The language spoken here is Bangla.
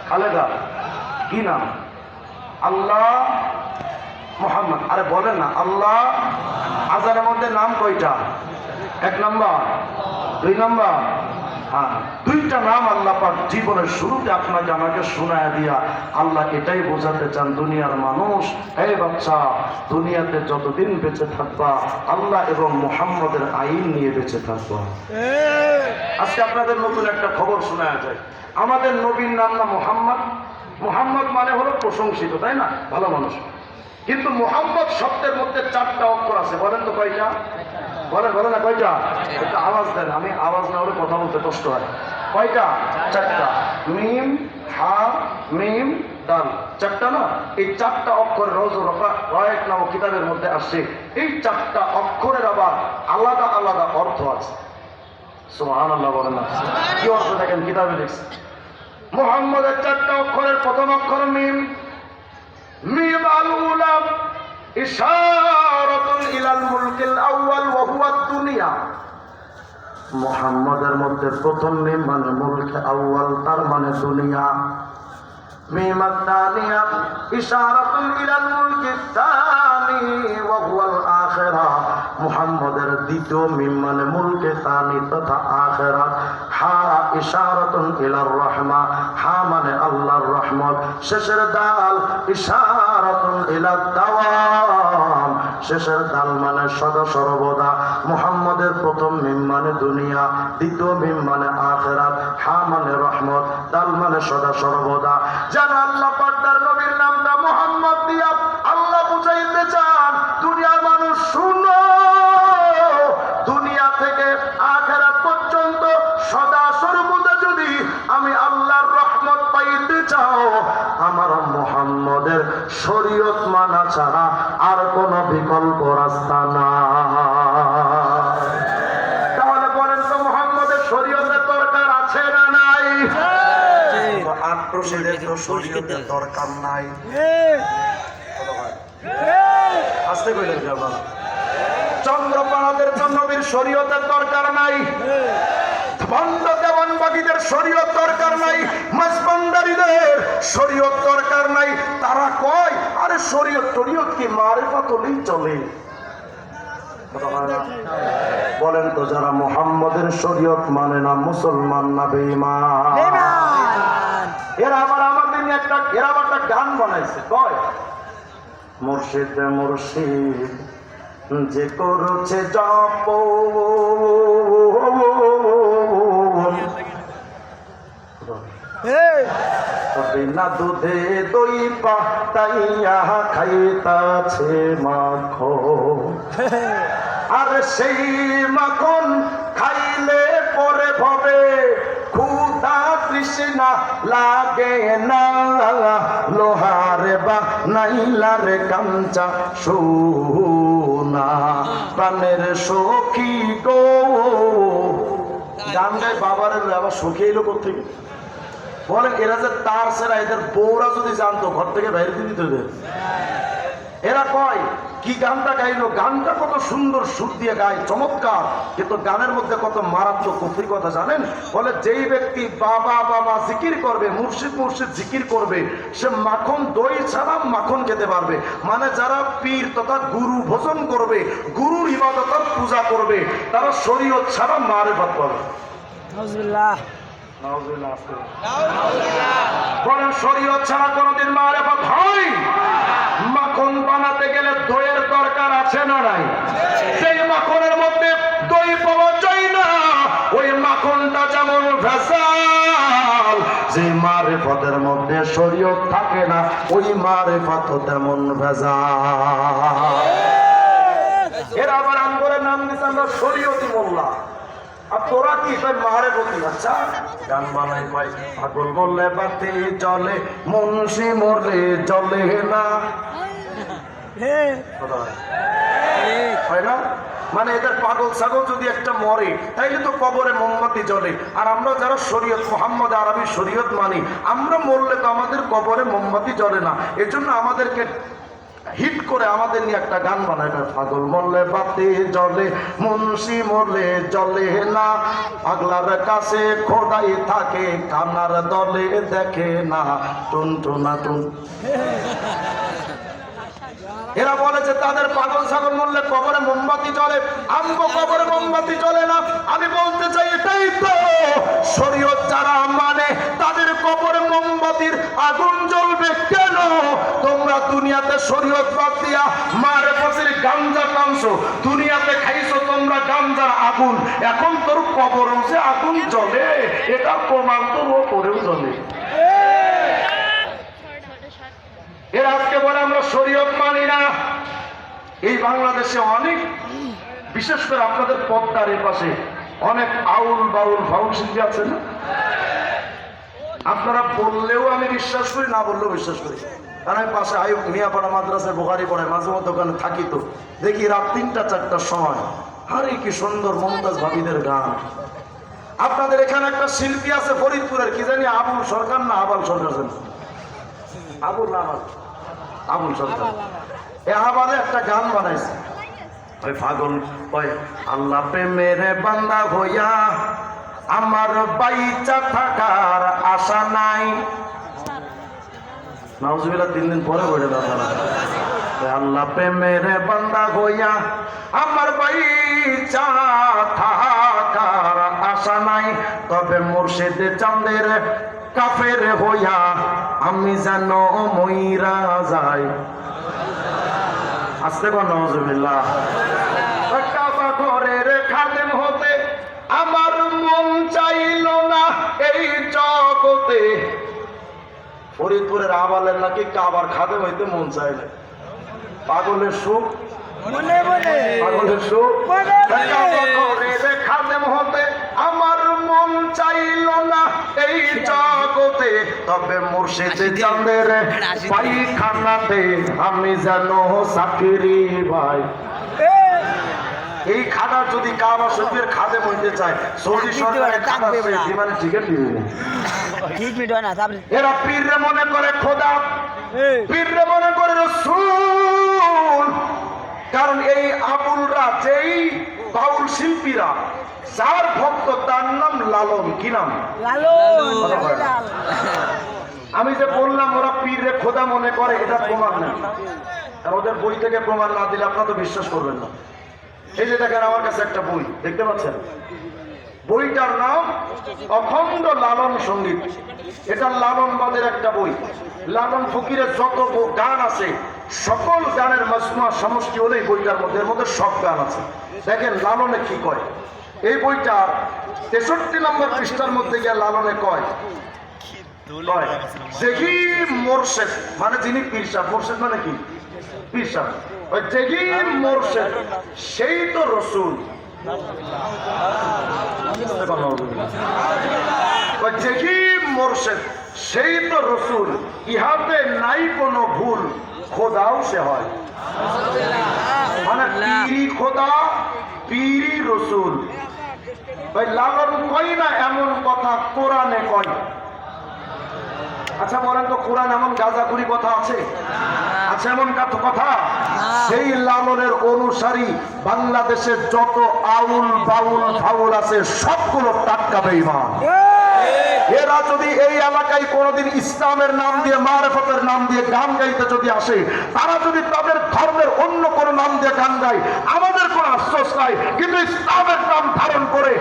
খালেদা কি নাম? আল্লাহ মোহাম্মদ। আরে বলেন না আল্লাহ। আজানের মধ্যে নাম কয়টা? এক নম্বর, দুই নম্বর। হ্যাঁ, দুইটা নাম আল্লাহ পাক জীবনের শুরুতে আপনাকে আমাকে শোনায় দিয়া আল্লাহ এটাই বোঝাতে চান, দুনিয়ার মানুষ, হে বাচ্চা, দুনিয়াতে যতদিন বেঁচে থাকবা আল্লাহ এবং মুহাম্মদের আইন নিয়ে বেঁচে থাকবা। আজকে আপনাদের নতুন একটা খবর শোনা যায়। আমাদের নবীর নাম না মুহাম্মদ। মুহাম্মদ মানে হলো প্রশংসিত, তাই না? ভালো মানুষ। কিন্তু মুহাম্মদ শব্দের মধ্যে 4টা অক্ষর আছে। বলেন তো কয়টা? বলেন না কয়টা? একটা আওয়াজ দেন, আমি আওয়াজ না হলে কথা বলতে কষ্ট হয়। কয়টা? 4টা। মিম, হা, মিম, দাল। 4টা না? এই 4টা অক্ষর রওজু রায়ত নামক কিতাবের মধ্যে আসছে। এই 4টা অক্ষরের আবার আলাদা আলাদা অর্থ আছে। সুবহানাল্লাহ বলেন না? কি অর্থ দেখেন কিতাবে লিখছে। মুহাম্মদের 4টা অক্ষরের প্রথম অক্ষর মিম। মিম আল উলা ইশারাতুন ইলাল মুলকিল আউয়াল ওয়া হুয়া দুনিয়া। মুহাম্মদের মধ্যে প্রথম মিম মানে মুলক আউয়াল, তার মানে দুনিয়া। মিম আত-তানিয়া ইশারাতুন ইলাল মুলকিস সানি ওয়া হুয়াল আখিরাহ। মুহাম্মদের দ্বিতীয় মিম মানে মুলকে সানি তথা আখিরাত। হা ইশারাতুন ইলার রাহমা, হা মানে আল্লাহর রহমত। শেষের দাল ইশারাতুন ইলাদ দাওয়াম, শেষের দাল মানে সদা সর্বদা। মুহাম্মদের প্রথম মিম মানে দুনিয়া, দ্বিতীয় মিম মানে আখিরাত, হা মানে রহমত, দাল মানে সদা সর্বদা। যেন আল্লাহ পাক তার নবীর নামটা মুহাম্মদ দিয়া আল্লাহ বুঝাইতে চান, দুনিয়ার মানুষ শুনো, দুনিয়া থেকে আখিরাত পর্যন্ত সদা সর্বদা যদি আমি আল্লাহর রহমত পাইতে চাও, আমার মুহাম্মদের শরীয়ত মানা ছাড়া আর কোন বিকল্প রাস্তা না। তাহলে বলেন তো মুহাম্মদের শরীয়তের দরকার আছে না নাই? আক্রোশের তো শরীয়তের দরকার নাই। আসতে কইলেন যে বাবা, চন্দ্রপাড়াদের নবীর শরীয়তের দরকার নাই, ভণ্ড দেওয়ানবাগীদের শরীয়ত দরকার নাই, মাসবান্দারীদের শরীয়ত দরকার নাই। তারা কয় আরে শরীয়ত টরীয়ত কি মারিফাত হলেই চলে। বলেন তো যারা মুহাম্মদের শরীয়ত মানে না, মুসলমান না বেঈমান? এরা আবার আমাদের নিয়ে একটা গান বানাইছে। কয় মুর্শিদ মুর্শিদ যে করছে জপ, বিনা দুধে দই পাতাইয়া খাইতাছে মাখন, আর সেই মাখন খাইলে পরে ভবে ক্ষুধা তৃষ্ণা লাগে না, লোহারে বা নাইলারে কাঞ্চা সোনা, প্রাণের সখী গো। গান গায় বাবার আবার সখী এলো কোথেকে? বলেন এরা যে তার সেরা, এদের বউরা যদি জানতো ঘর থেকে বাইরে দিত। এরা কয় কি গানটা গাইলো, গানটা কত সুন্দর সুর দিয়ে গায়, চমৎকার, কিন্তু গানের মধ্যে কত মারাত্মক কুফরি কথা জানেন? বলে যেই ব্যক্তি বাবা বাবা জিকির করবে, মুর্শিদ মুর্শিদ জিকির করবে, সে মাখন দই ছাড়া মাখন খেতে পারবে। মানে যারা পীর তথা গুরু ভজন করবে, গুরুর ইবাদত পূজা করবে, তারা শরীয়ত ছাড়া মারিফাত পাবে। বলেন শরীয়ত ছাড়া কোনদিন মারিফাত হয়? মাখন বানাতে গেলে দইয়ের দরকার আছে না নাই? সেই মাখনের মধ্যে দই পাওয়া যায় না, ওই মাখনটা যেমন ভেজাল। যে মারিফতের মধ্যে শরীয়ত থাকে না, ওই মারিফত তেমন ভেজাল। এরা আবার আমগরের নাম দিচ্ছে আমরা শরীয়তি মোল্লা, আর তোরা কি মারিফতি? আচ্ছা গান বানাই পাই, পাগল বললে বাতি জ্বলে, মুন্সি মরলে জ্বলে না, হয় না? মানে এদের পাগল ছাগল যদি একটা মরে তাইলে তো কবরে মোমবাতি জ্বলে। আর আমরা যারা শরীয়ত মুহাম্মদ আরবি শরীয়ত মানি, আমরা মরলে তো আমাদের কবরে মোমবাতি জ্বলে না। এজন্য আমাদেরকে হিট করে আমাদের নিয়ে একটা গান বানায়, পাগল মরলে বাতি জ্বলে, মুন্সি মরলে জ্বলে না, পাগলার কাছে খোদাই থাকে, কানার দলে দেখে না, টুন টুনা টুন। এরা বলে যে তাদের পাগল ছাগল মরলে কবরে মোমবাতি জ্বলে, আমগো কবরে মোমবাতি জ্বলে না। আমি বলতে চাই এটাই তো শরীয়ত যারা মানে তাদের কবরে মোমবাতির আগুন জ্বলবে কেন? তোমরা দুনিয়াতে শরীয়ত বাদ দিয়া মারে বসির গাঞ্জা টানছো, দুনিয়াতে খাইছো তোমরা গাঞ্জার আগুন, এখন তোর কবরে যে আগুন জ্বলে এটা প্রমাণ তোর ওপরেও জ্বলে। এরা আজকে বলে আমরা শরীয়ত মানি না। এই বাংলাদেশে অনেক, বিশেষ করে আপনাদের পদ্মার এর পাশে অনেক আউল বাউল ফাউল শিল্পী আছে না? আপনারা বললেও আমি বিশ্বাস করি, না বললেও বিশ্বাস করি। কারণ আমি পাশে আয়ুব মিয়াপাড়া মাদ্রাসায় বোখারি পড়ায়, মাঝে মধ্যে ওখানে থাকি, তো দেখি রাত 3টা-4টার সময় আরে কি সুন্দর মমতাজ ভাবিদের গান। আপনাদের এখানে একটা শিল্পী আছে ফরিদপুরের, কি জানি আবুল সরকার না আবাল সরকার, আবুল আবুল সরকার, এ আবালে একটা গান বানাইছে, ওই পাগল ওই আল্লাহ প্রেমের বান্দা হইয়া আমার বাইচা থাকার আশা নাই। নাউজুবিল্লাহ 3 দিন পরে বলে দাও, আল্লাহ প্রেমের বান্দা হইয়া আমার বাইচা থাকার আশা নাই, তবে মুর্শিদ চাঁদের কাফের হইয়া আমি যেন মইরা যাই। আস্তে কোন নাউজুবিল্লাহ। কাবা ঘরের খাদেম হতে আমার মন চাইল না এই জগতে। ফরিদপুরের আবালের নাকি কাবার খাদেম হইতে মন চাইলে, পাগলের সুখ পাগলের সুখ। কাবা ঘরের খাদেম হতে আমার মন চাইল না এই জগতে, তবে মুর্শিদ চাঁদের পায়খানাতে আমি যেন চাকরি ভাই। এই খাদা যদি কাবা শরীফের খাদেম হইতে চায়, সৌদি সরকারের খাদা বিমানে টিকিট দিবে না। এরা পীররে মনে করে খোদা, পীররে মনে করে রাসূল। কারণ এই আবুলরা, যেই বাউল শিল্পীরা, যার ভক্ত তার নাম লালন। কি নাম? আমি যে বললাম ওরা পীররে খোদা মনে করে, এটা প্রমাণ নেই। আর ওদের বই থেকে প্রমাণ না দিলে আপনারা তো বিশ্বাস করবেন না। এই যে দেখেন আমার কাছে একটা বই দেখতে পাচ্ছেন, বইটার নাম অখণ্ড লালন সঙ্গীত। এটা লালনবাদের একটা বই। লালন ফকিরের যত গান আছে সকল গানের মজমুয়া সমষ্টি হলে এই বইটার মধ্যে, এর মধ্যে সব গান আছে। দেখেন লালনে কি কয়। এই বইটার 63 নম্বর পৃষ্ঠার মধ্যে গিয়ে লালনে কয়, যেহি মোরশেদ মানে যিনি পীর সাহেব, মোরশেদ মানে কি? পীর সাহেব। ওই যেহি মোরশেদ সেই তো রসুল। যেহি মোরশেদ সেই তো রসুল, ইহাতে নাই কোনো ভুল, খোদাও সে হয়। মানে পীরি খোদা, পীরি রসুল। ভাই লালন কই না এমন কথা কোরআনে কয়। আচ্ছা বলেন তো, কোরআন এমন গাঁজাখুরি কথা আছে? আছে এমন কথা? সেই লালনের অনুসারী বাংলাদেশের যত আউল বাউল ফাউল আছে সবগুলো টাটকা বেঈমান। এরা যদি এই এলাকায় কোনোদিন ইসলামের নাম দিয়ে, মারিফতের নাম দিয়ে গান গাইতে যদি আসে, তারা যদি তাদের ধর্মের অন্য কোনো নাম দিয়ে গান গায়, আমাদের কোনো আফসোস নাই। কিন্তু ইসলামের নাম ধারণ করে